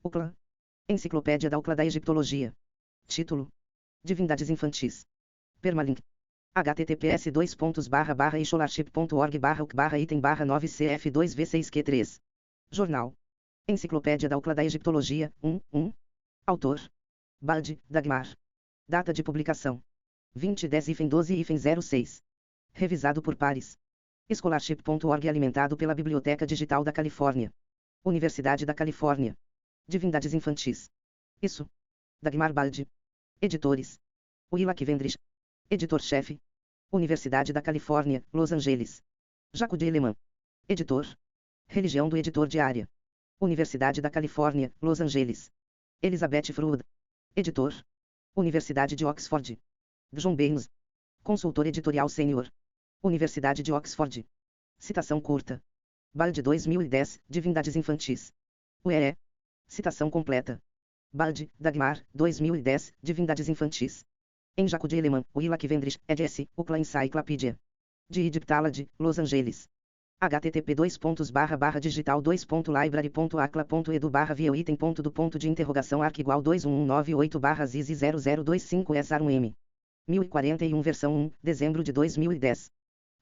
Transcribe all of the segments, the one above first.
UCLA. Enciclopédia da UCLA da Egiptologia. Título: Divindades Infantis. Permalink. https://scholarship.org/item/9cf2v6q3. Jornal: Enciclopédia da UCLA da Egiptologia, 1. Autor: Baldi, Dagmar. Data de publicação: 2010-12-06. Revisado por pares. Scholarship.org, alimentado pela Biblioteca Digital da Califórnia. Universidade da Califórnia. Divindades Infantis. Isso. Dagmar Baldi. Editores: Willa Kivendrich. Editor-chefe: Universidade da Califórnia, Los Angeles. Jaco de Eleman. Editor: Religião do editor diária. Universidade da Califórnia, Los Angeles. Elizabeth Freud. Editor: Universidade de Oxford. John Baines. Consultor editorial sênior. Universidade de Oxford. Citação curta. Baldi 2010, Divindades Infantis. UEE. Citação completa. Baldi, Dagmar, 2010, Divindades Infantis. Em Jaco de Eleman, Willa Kivendrich, eds. UCLA Encyclopedia. De Egyptology, Los Angeles. http://digital2.library.acla.edu/view item.do.de arq =21198/ziz0025sar1m. 1041 versão 1, dezembro de 2010.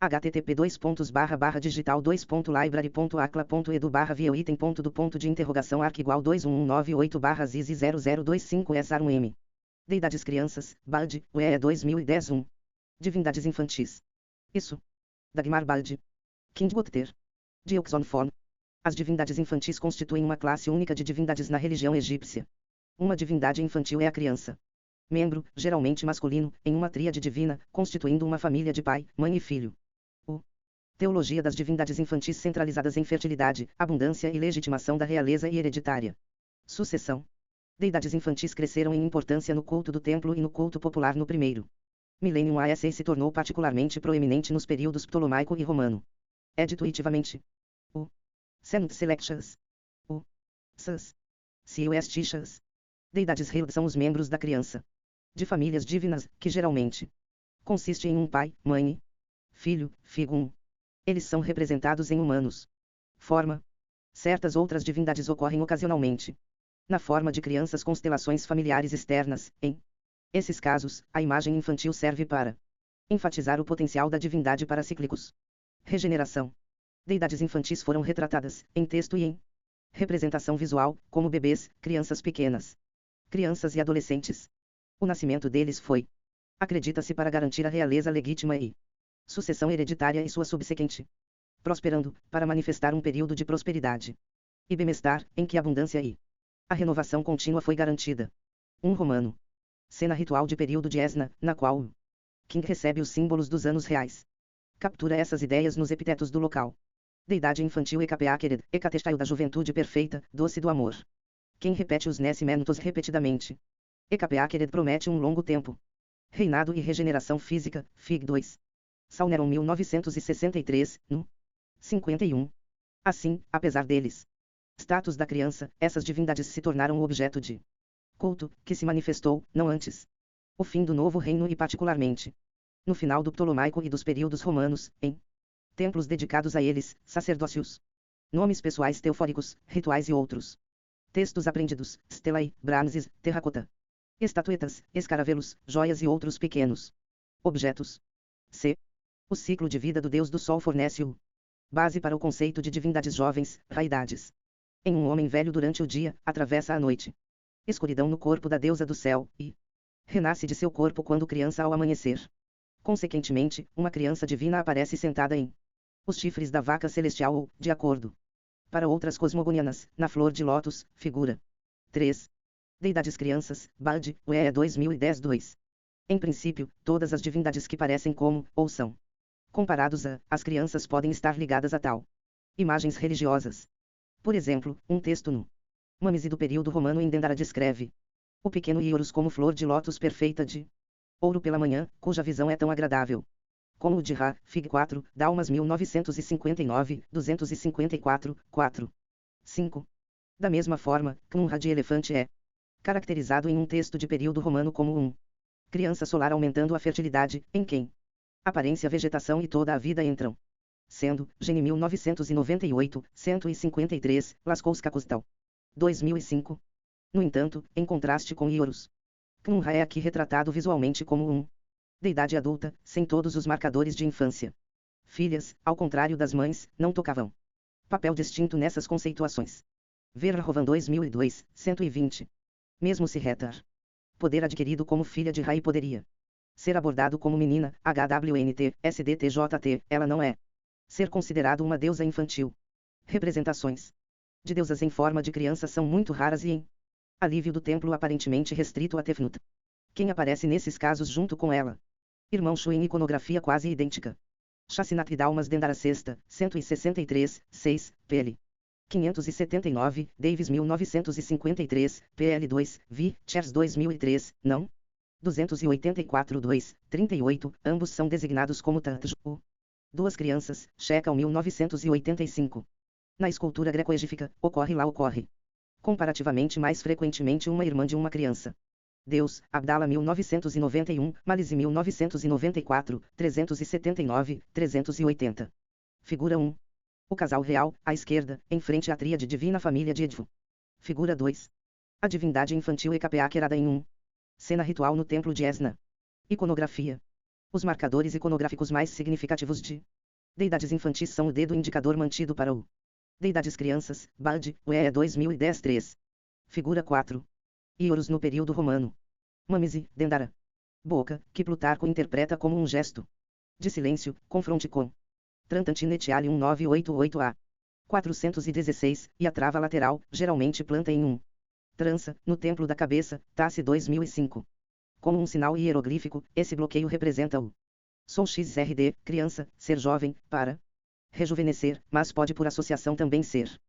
http://digital2.library.acla.edu/view item.do.de arq =21198/ziz0025sar1m. Deidades Crianças, Baldi, UEE 2010 1. Divindades Infantis. Isso. Dagmar Baldi. Kindwater. De Oxonform. As divindades infantis constituem uma classe única de divindades na religião egípcia. Uma divindade infantil é a criança. Membro, geralmente masculino, em uma tríade divina, constituindo uma família de pai, mãe e filho. Teologia das divindades infantis centralizadas em fertilidade, abundância e legitimação da realeza e hereditária. Sucessão. Deidades infantis cresceram em importância no culto do templo e no culto popular no primeiro milênio AS e se tornou particularmente proeminente nos períodos ptolomaico e romano. Intuitivamente. Senut Selections. Sus. Ciuestichas. Deidades Hild são os membros da criança. De famílias divinas, que geralmente consiste em um pai, mãe e filho, figum. Eles são representados em humanos. Forma. Certas outras divindades ocorrem ocasionalmente na forma de crianças constelações familiares externas. Em esses casos, a imagem infantil serve para enfatizar o potencial da divindade para cíclicos. Regeneração. Deidades infantis foram retratadas, em texto e em representação visual, como bebês, crianças pequenas, crianças e adolescentes. O nascimento deles foi, acredita-se, para garantir a realeza legítima e sucessão hereditária e sua subsequente prosperando, para manifestar um período de prosperidade e bem-estar, em que a abundância e a renovação contínua foi garantida. Romano. Cena ritual de período de Esna, na qual o King recebe os símbolos dos anos reais. Captura essas ideias nos epitetos do local. Deidade infantil Ekapeakered, Ekatestaio da juventude perfeita, doce do amor. Quem repete os nascimentos repetidamente. Ekapeakered promete um longo tempo. Reinado e regeneração física, Fig 2. Salneron 1963, no 51. Assim, apesar deles status da criança, essas divindades se tornaram o objeto de culto, que se manifestou, não antes o fim do novo reino e particularmente no final do ptolomaico e dos períodos romanos, em templos dedicados a eles, sacerdócios, nomes pessoais teofóricos, rituais e outros. Textos aprendidos, stelae, bronzes, terracota, estatuetas, escaravelos, joias e outros pequenos objetos. C. O ciclo de vida do Deus do Sol fornece o base para o conceito de divindades jovens, raidades. Em um homem velho durante o dia, atravessa a noite. Escuridão no corpo da deusa do céu, e renasce de seu corpo quando criança ao amanhecer. Consequentemente, uma criança divina aparece sentada em os chifres da vaca celestial ou, de acordo para outras cosmogonianas, na flor de lótus, figura 3. Deidades crianças, Baldi, UEE 2010 2. Em princípio, todas as divindades que parecem como, ou são comparados a, as crianças podem estar ligadas a tal imagens religiosas. Por exemplo, um texto no Mamisi do período romano em Dendara descreve o pequeno Iorus como flor de lótus perfeita de ouro pela manhã, cuja visão é tão agradável como o de Ra, Fig 4, Dalmas 1959, 254, 4. 5. Da mesma forma, Knunra de elefante é caracterizado em um texto de período romano como um criança solar aumentando a fertilidade, em quem aparência, vegetação e toda a vida entram. Sendo, Gene 1998, 153, Lascaux Cacostal. 2005. No entanto, em contraste com Iorus, Knunra é aqui retratado visualmente como deidade adulta, sem todos os marcadores de infância. Filhas, ao contrário das mães, não tocavam papel distinto nessas conceituações. Verhoeven 2002, 120. Mesmo se Hetar poder adquirido como filha de Rai poderia ser abordado como menina, HWNT, SDTJT, ela não é ser considerado uma deusa infantil. Representações de deusas em forma de criança são muito raras e em alívio do templo aparentemente restrito a Tefnut. Quem aparece nesses casos junto com ela? Irmão Shu em iconografia quase idêntica. Chassinat Dalmas Dendara Sexta, 163, 6, pl. 579, Davis 1953, pl 2, Vi, Chers 2003, não? 284 2, 38, ambos são designados como Tanj. Duas crianças, Shekau 1985. Na escultura greco-egípcia, ocorre comparativamente mais frequentemente uma irmã de uma criança. Deus, Abdala 1991, Malise 1994, 379, 380. Figura 1. O casal real, à esquerda, em frente à tríade divina família de Edfu. Figura 2. A divindade infantil Ekapea Kerada em cena ritual no templo de Esna. Iconografia. Os marcadores iconográficos mais significativos de deidades infantis são o dedo indicador mantido para o deidades crianças, Bald, UE 2010-3. Figura 4. Iorus no período romano. Mamisi, Dendara. Boca, que Plutarco interpreta como um gesto de silêncio, confronte com Trantantinetiale 1988a. 416, e a trava lateral, geralmente planta em trança, no templo da cabeça, Tassi 2005. Como um sinal hieroglífico, esse bloqueio representa o Sou XRD, criança, ser jovem, para rejuvenescer, mas pode por associação também ser.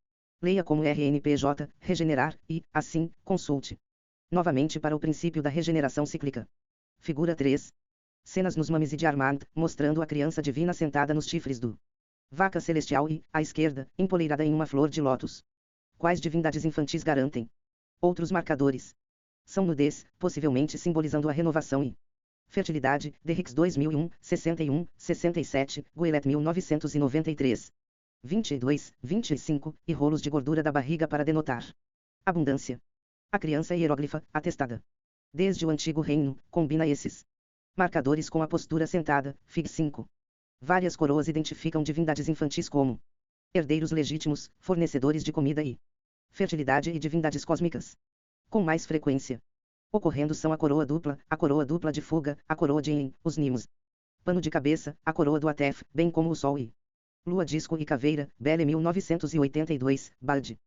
Leia como RNPJ, regenerar, e, assim, consulte novamente para o princípio da regeneração cíclica. Figura 3. Cenas nos Mamisi de Armand, mostrando a criança divina sentada nos chifres do vaca celestial e, à esquerda, empoleirada em uma flor de lótus. Quais divindades infantis garantem? Outros marcadores são nudez, possivelmente simbolizando a renovação e fertilidade, Derricks 2001, 61, 67, Guelet 1993. 22, 25, e rolos de gordura da barriga para denotar abundância. A criança hieróglifa, atestada desde o antigo reino, combina esses marcadores com a postura sentada, Fig 5. Várias coroas identificam divindades infantis como herdeiros legítimos, fornecedores de comida e fertilidade e divindades cósmicas. Com mais frequência ocorrendo são a coroa dupla de fuga, a coroa de En, os nimos. Pano de cabeça, a coroa do Atef, bem como o Sol e Lua disco e caveira, Belle 1982, Bald.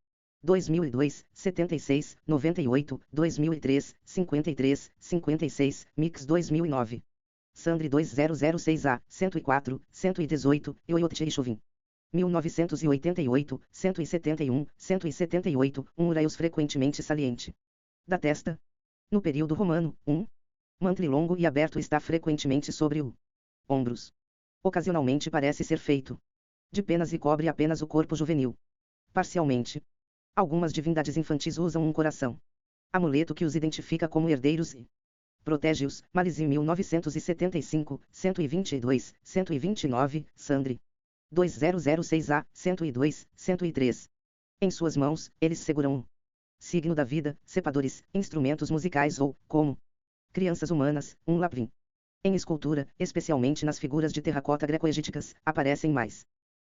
2002, 76, 98, 2003, 53, 56, Mix 2009. Sandri 2006A, 104, 118, e Oyotche Chovin. 1988, 171, 178, Uraios frequentemente saliente. Da testa. No período romano, mantle longo e aberto está frequentemente sobre o ombros. Ocasionalmente parece ser feito de penas e cobre apenas o corpo juvenil. Parcialmente. Algumas divindades infantis usam um coração amuleto que os identifica como herdeiros e protege-os. Malise 1975, 122, 129, Sandri. 2006A, 102, 103. Em suas mãos, eles seguram o signo da vida, cepadores, instrumentos musicais ou, como crianças humanas, um laprim. Em escultura, especialmente nas figuras de terracota greco-egípcias, aparecem mais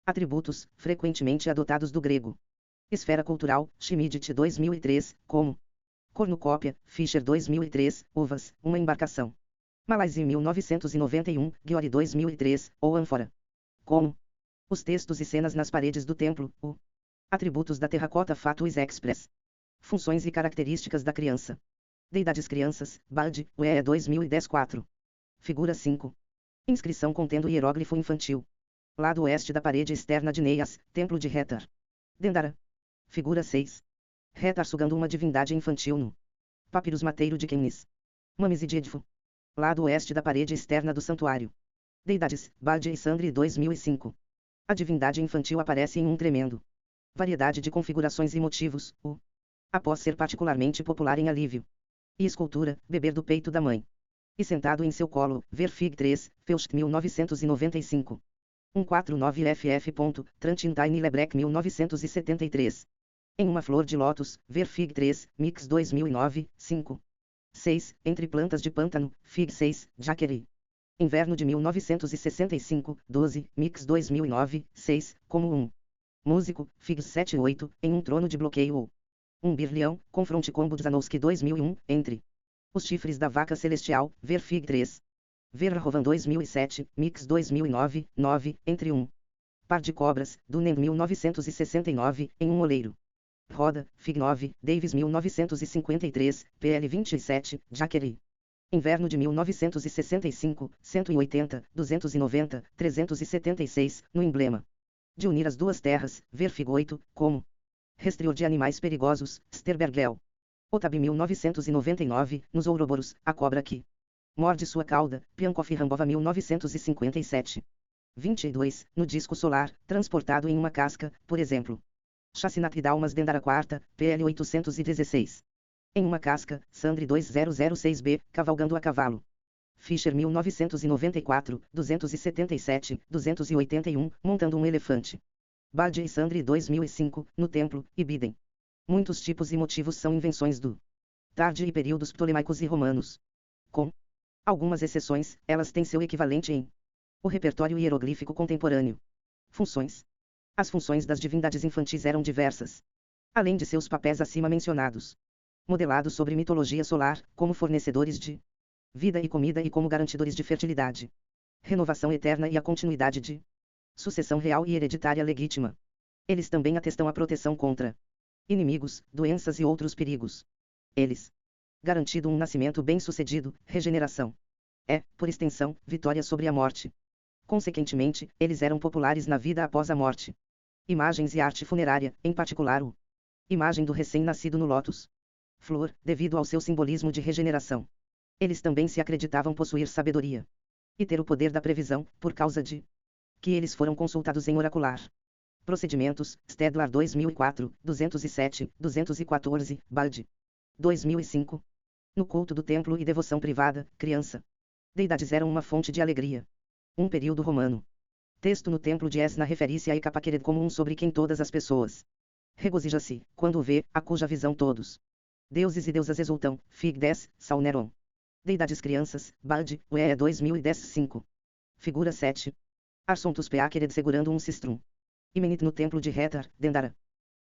atributos, frequentemente adotados do grego. Esfera cultural, Schmidt 2003, como cornucópia, Fischer 2003, uvas, uma embarcação. Malaysia 1991, Giori 2003, ou ânfora. Como os textos e cenas nas paredes do templo, atributos da terracota Fatuis Express. Funções e características da criança. Deidades crianças, Bald, UE 2010-4. Figura 5. Inscrição contendo hieróglifo infantil. Lado oeste da parede externa de Neias, Templo de Hetar. Dendara. Figura 6. Hetar sugando uma divindade infantil no Papyrus Mateiro de Kemnis. Mamisi de Edfu. Lado oeste da parede externa do santuário. Deidades, Bald e Sandri 2005. A divindade infantil aparece em tremendo variedade de configurações e motivos, após ser particularmente popular em alívio e escultura, beber do peito da mãe. E sentado em seu colo, ver Fig 3, Feust 1995. 149 FF. Trantintine Lebrec 1973. Em uma flor de lótus, ver Fig 3, Mix 2009, 5. 6. Entre plantas de pântano, Fig 6, Jacquerie. Inverno de 1965, 12, Mix 2009, 6, como um músico, Fig 7 e 8, em um trono de bloqueio ou um birleão, confronte combo Zanowski 2001, entre os chifres da vaca celestial, ver Fig 3. Ver Rahovan 2007, Mix 2009, 9, entre um par de cobras, Dunen 1969, em um oleiro. Roda, Fig 9, Davis 1953, PL 27, Jacquerie. Inverno de 1965, 180, 290, 376, no emblema de unir as duas terras, ver Fig 8, como Restrior de animais perigosos, Sterbergel. Otab 1999, nos Ouroboros, a cobra que morde sua cauda, Piankoff Rambova 1957. 22, no disco solar, transportado em uma casca, por exemplo. Chassinatridalmas Dendara quarta, PL 816. Em uma casca, Sandri 2006B, cavalgando a cavalo. Fischer 1994, 277, 281, montando um elefante. Bade e Sandri 2005, no templo, e Biden. Muitos tipos e motivos são invenções do tarde e períodos ptolemaicos e romanos. Com algumas exceções, elas têm seu equivalente em o repertório hieroglífico contemporâneo. Funções. As funções das divindades infantis eram diversas. Além de seus papéis acima mencionados. Modelados sobre mitologia solar, como fornecedores de vida e comida e como garantidores de fertilidade. Renovação eterna e a continuidade de sucessão real e hereditária legítima. Eles também atestam a proteção contra inimigos, doenças e outros perigos. Eles garantido um nascimento bem-sucedido, regeneração. É, por extensão, vitória sobre a morte. Consequentemente, eles eram populares na vida após a morte. Imagens e arte funerária, em particular o imagem do recém-nascido no lótus flor, devido ao seu simbolismo de regeneração. Eles também se acreditavam possuir sabedoria e ter o poder da previsão, por causa de que eles foram consultados em oracular procedimentos, Stedlar 2004, 207, 214, Balde 2005. No culto do templo e devoção privada, criança. Deidades eram uma fonte de alegria. Um período romano. Texto no templo de Esna refere-se a Ecapaquered como um sobre quem todas as pessoas regozija-se, quando o vê, a cuja visão todos deuses e deusas exultam, Fig 10, Salneron. Deidades crianças, Balde, UE 2010 5. Figura 7. Arsontus Peaquered segurando um sistrum. Imenit no templo de Hetar, Dendara.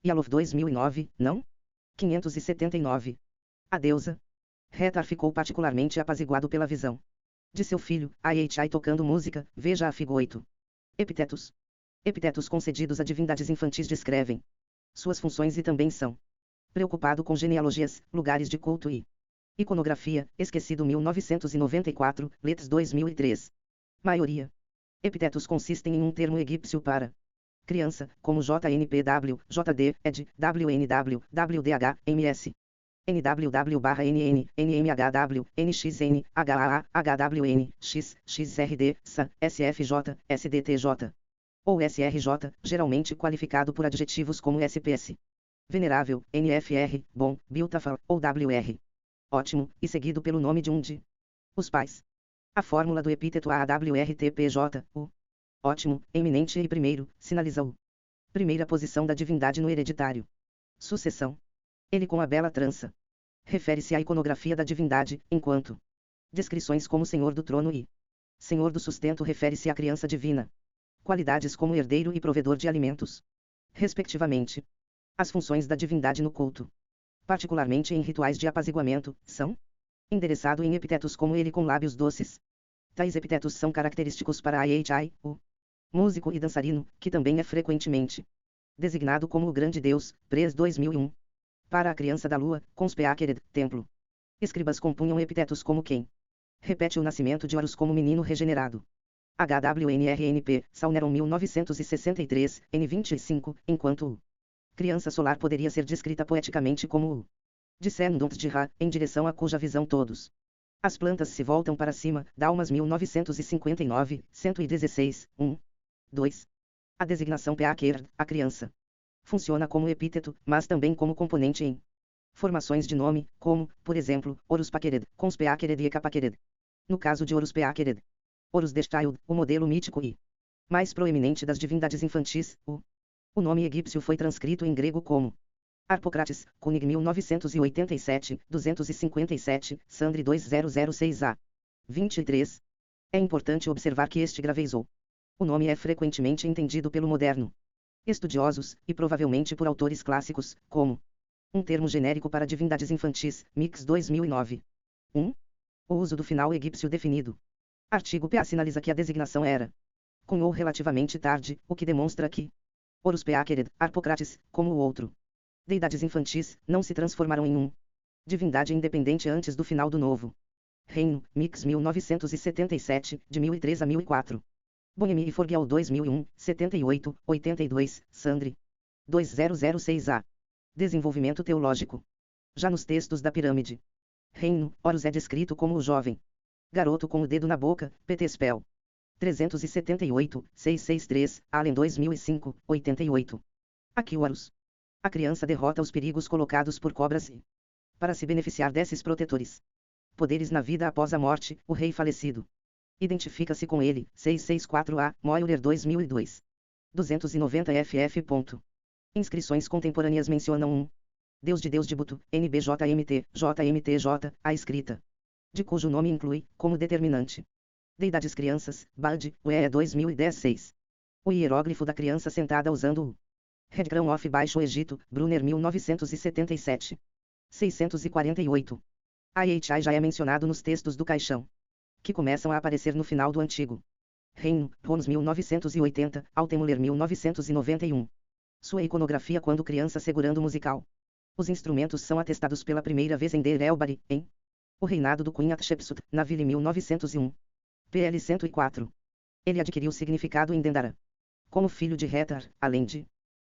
Yalov 2009, não? 579. A deusa Hetar ficou particularmente apaziguado pela visão de seu filho, Aichai tocando música, veja a Fig 8. Epitetos. Epitetos concedidos a divindades infantis descrevem suas funções e também são preocupado com genealogias, lugares de culto e iconografia, esquecido 1994, Let's 2003. Maioria. Epitetos consistem em um termo egípcio para criança, como JNPW, JD, ED, WNW, WDH, MS. NWW/NN, NMHW, NXN, HAA, HWN, X, XRD, SA, SFJ, SDTJ. Ou SRJ, geralmente qualificado por adjetivos como SPS. Venerável, NFR, bom, beautiful, ou WR. Ótimo, e seguido pelo nome de um de os pais. A fórmula do epíteto AWRTPJ, o ótimo, eminente e primeiro, sinaliza o primeira posição da divindade no hereditário. Sucessão. Ele com a bela trança. Refere-se à iconografia da divindade, enquanto descrições como Senhor do trono e Senhor do sustento refere-se à criança divina. Qualidades como herdeiro e provedor de alimentos. Respectivamente. As funções da divindade no culto, particularmente em rituais de apaziguamento, são endereçado em epitetos como ele com lábios doces. Tais epitetos são característicos para Aichai, o músico e dançarino, que também é frequentemente designado como o grande deus, Pres 2001. Para a criança da lua, Conspeaquered, templo. Escribas compunham epitetos como quem repete o nascimento de Horus como menino regenerado. HWNRNP, Salneron 1963, N25, enquanto o criança solar poderia ser descrita poeticamente como o Descendant de Ra, em direção a cuja visão todos as plantas se voltam para cima, Dalmas 1959, 116, 1. 2. A designação Peaquered, a criança, funciona como epíteto, mas também como componente em formações de nome, como, por exemplo, Horus Paquered, Conspeaquered e Ecapaquered. No caso de Horus Peaquered, Horus the Child, o modelo mítico e mais proeminente das divindades infantis, o nome egípcio foi transcrito em grego como Arpocrates, Kunig 1987, 257, Sandri 2006A. 23. É importante observar que este graveizou. O nome é frequentemente entendido pelo moderno estudiosos, e provavelmente por autores clássicos, como um termo genérico para divindades infantis, Mix 2009. 1. O uso do final egípcio definido. Artigo PA sinaliza que a designação era cunhou relativamente tarde, o que demonstra que Horus Peakered, Arpocrates, como o outro deidades infantis, não se transformaram em um divindade independente antes do final do novo reino, Mix 1977, de 1003 a 1004. Bonhemi e Forgial 2001, 78, 82, Sandri. 2006A. Desenvolvimento teológico. Já nos textos da pirâmide. Reino, Horus é descrito como o jovem garoto com o dedo na boca, PT Spell. 378, 663, Allen 2005, 88. Aqui o Horus. A criança derrota os perigos colocados por cobras e, para se beneficiar desses protetores poderes na vida após a morte, o rei falecido identifica-se com ele, 664A, Moyler 2002. 290 FF. Inscrições contemporâneas mencionam um Deus de Buto, NBJMT, JMTJ, a escrita de cujo nome inclui, como determinante, deidades crianças, Bald, UE 2010-6. O hieróglifo da criança sentada usando o Headcrão of Baixo Egito, Brunner 1977. 648. IHI já é mencionado nos textos do Caixão, que começam a aparecer no final do Antigo Reino, Rons 1980, Altemuller 1991. Sua iconografia quando criança segurando musical. Os instrumentos são atestados pela primeira vez em Deir el-Bahri, em O Reinado do Queen Hatshepsut, na Ville 1901. PL 104. Ele adquiriu significado em Dendara como filho de Retar, além de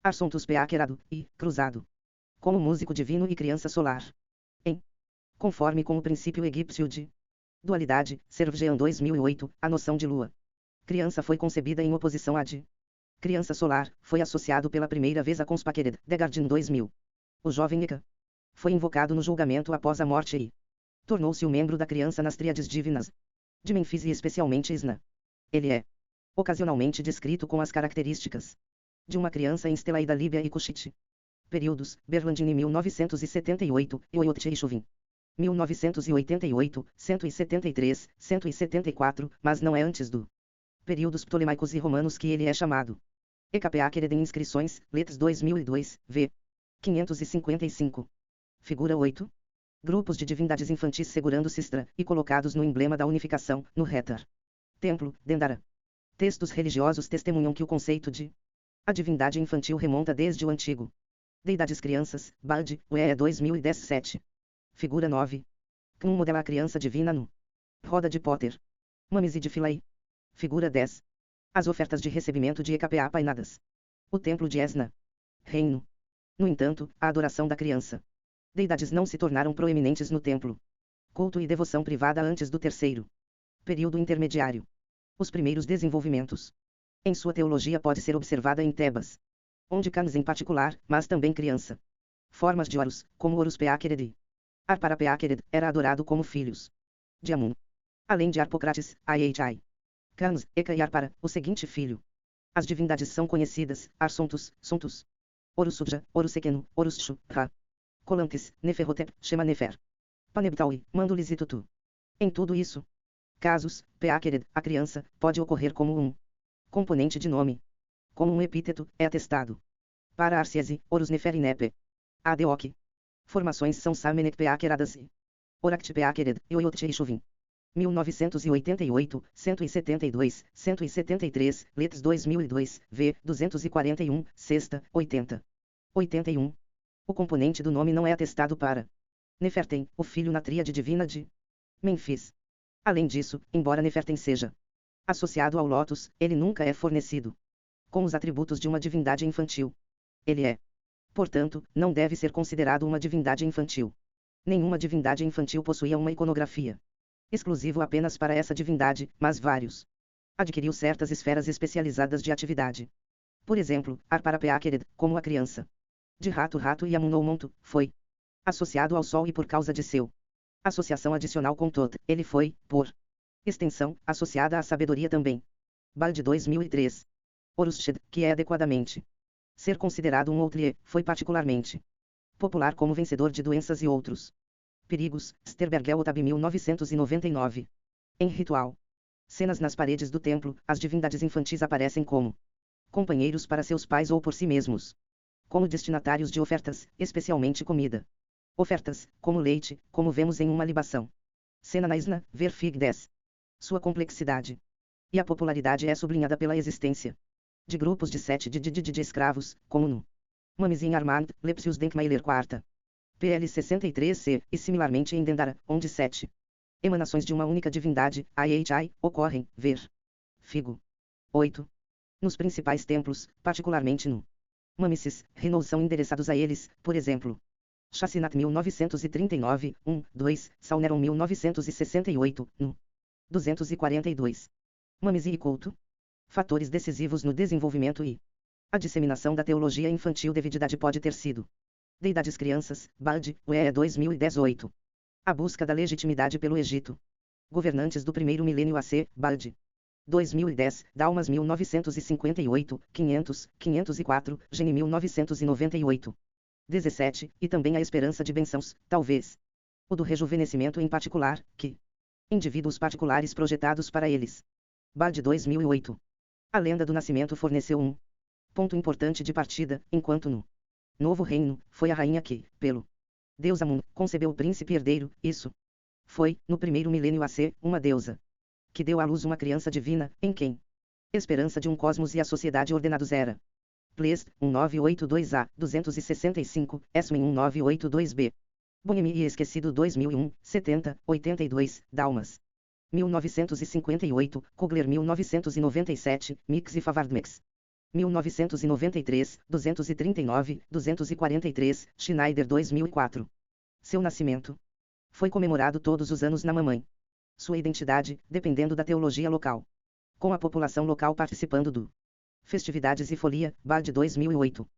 Arsontus Peakerado, e, cruzado, como músico divino e criança solar. Em conforme com o princípio egípcio de dualidade, Servjean 2008, a noção de lua criança foi concebida em oposição à de criança solar, foi associado pela primeira vez a Conspaquered, The Guardian 2000. O jovem Eka foi invocado no julgamento após a morte e tornou-se o membro da criança nas tríades divinas de Mênfis e especialmente Isna. Ele é ocasionalmente descrito com as características de uma criança em Estelaída Líbia e Cushite. Períodos, Berlandini 1978, e Oyotcheixuvin. 1988, 173, 174, mas não é antes do períodos ptolemaicos e romanos que ele é chamado. Ekapeakered em inscrições, Letras 2002, v. 555. Figura 8. Grupos de divindades infantis segurando Sistra, e colocados no emblema da unificação, no Retar. Templo, Dendara. Textos religiosos testemunham que o conceito de a divindade infantil remonta desde o antigo Deidades Crianças, Bald, UE 2017. Figura 9. Knum modela a criança divina no Roda de Potter. Mames e de Philae. Figura 10. As ofertas de recebimento de Ecapea painadas. O templo de Esna. Reino. No entanto, a adoração da criança. Deidades não se tornaram proeminentes no templo. Culto e devoção privada antes do terceiro período intermediário. Os primeiros desenvolvimentos em sua teologia pode ser observada em Tebas, onde Canes em particular, mas também criança. Formas de Horus, como Horus Peakered e Arpara Peakered, era adorado como filhos de Amun. Além de Arpocrates, Ihi, Canes, Eka e Arpara, o seguinte filho. As divindades são conhecidas, Arsontus, Sontus, Horus Sudja, Horus Sekenu, Horus Shu, Ra, Colantes, Neferhotep, Shema Nefer, Panebtaui, Mandulis e Tutu. Em tudo isso, casos, Peakered, a criança, pode ocorrer como um componente de nome. Como um epíteto, é atestado. Para Arcese, Horus Nefer e Nepe. Adeok. Formações são Samenek Peakeradas e Oract Peakered, e Oyotcheixuvin. 1988, 172, 173, Letras 2002, v. 241, sexta, 80. 81. O componente do nome não é atestado para Nefertem, o filho na tríade divina de Mênfis. Além disso, embora Nefertem seja associado ao Lótus, ele nunca é fornecido com os atributos de uma divindade infantil. Ele é, portanto, não deve ser considerado uma divindade infantil. Nenhuma divindade infantil possuía uma iconografia exclusivo apenas para essa divindade, mas vários adquiriu certas esferas especializadas de atividade. Por exemplo, Arpara Peakered, como a criança de Rato e Amun-Montu, foi associado ao Sol e por causa de seu associação adicional com Tot, ele foi, por extensão, associada à sabedoria também. Bald 2003. Horus Shed, que é adequadamente ser considerado um outlier, foi particularmente Popular como vencedor de doenças e outros perigos, Sterbergel Otab 1999. Em ritual. Cenas nas paredes do templo, as divindades infantis aparecem como companheiros para seus pais ou por si mesmos. Como destinatários de ofertas, especialmente comida. Ofertas, como leite, como vemos em uma libação. Cena na Isna, ver Fig 10. Sua complexidade e a popularidade é sublinhada pela existência de grupos de 7 de escravos, como no Mamizin Armand, Lepsius Denkmeiler IV. PL 63C, e similarmente em Dendara, onde 7 emanações de uma única divindade, IHI, ocorrem, ver Figo 8. Nos principais templos, particularmente no Mamesis, Renou são endereçados a eles, por exemplo. Chassinat 1939, 1, 2, Salneron 1968, no 242. Mamesi e culto. Fatores decisivos no desenvolvimento e a disseminação da teologia infantil devidade pode ter sido. Deidades Crianças, Bald, UE 2018. A busca da legitimidade pelo Egito. Governantes do primeiro milênio AC, Bald. 2010, Dalmas 1958, 500, 504, Gene 1998. 17, e também a esperança de bênçãos, talvez. O do rejuvenescimento em particular, que indivíduos particulares projetados para eles. Bald 2008. A lenda do nascimento forneceu um ponto importante de partida, enquanto no Novo Reino, foi a rainha que, pelo Deus Amun, concebeu o príncipe herdeiro, isso foi, no primeiro milênio AC, uma deusa que deu à luz uma criança divina, em quem esperança de um cosmos e a sociedade ordenados era. Plest, 1982A, 265, Esmen 1982B. Bonhemi e Esquecido 2001, 70, 82, Dalmas. 1958, Kugler 1997, Mix e Favardmex. 1993, 239, 243, Schneider 2004. Seu nascimento foi comemorado todos os anos na mamãe. Sua identidade, dependendo da teologia local. Com a população local participando do Festividades e Folia, Bald 2008.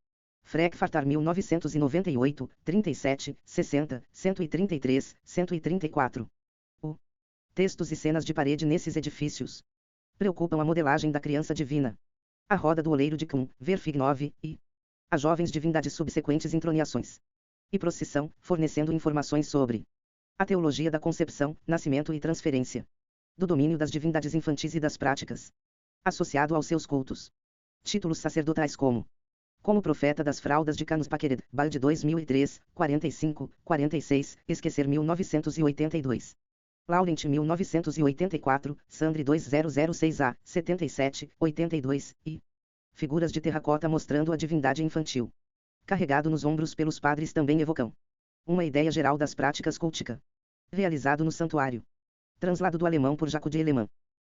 Frankfurter 1998, 37, 60, 133, 134. Textos e cenas de parede nesses edifícios preocupam a modelagem da criança divina. A roda do oleiro de Kuhn, ver Fig 9, e a jovens divindades subsequentes introniações e procissão, fornecendo informações sobre a teologia da concepção, nascimento e transferência do domínio das divindades infantis e das práticas associado aos seus cultos. Títulos sacerdotais como profeta das fraldas de Canus Paquered, Bald 2003, 45, 46, Esquecer 1982. Laurent 1984, Sandre 2006A, 77, 82, e figuras de terracota mostrando a divindade infantil. Carregado nos ombros pelos padres também evocam uma ideia geral das práticas cultica. Realizado no santuário. Translado do alemão por Jaco de Alemã.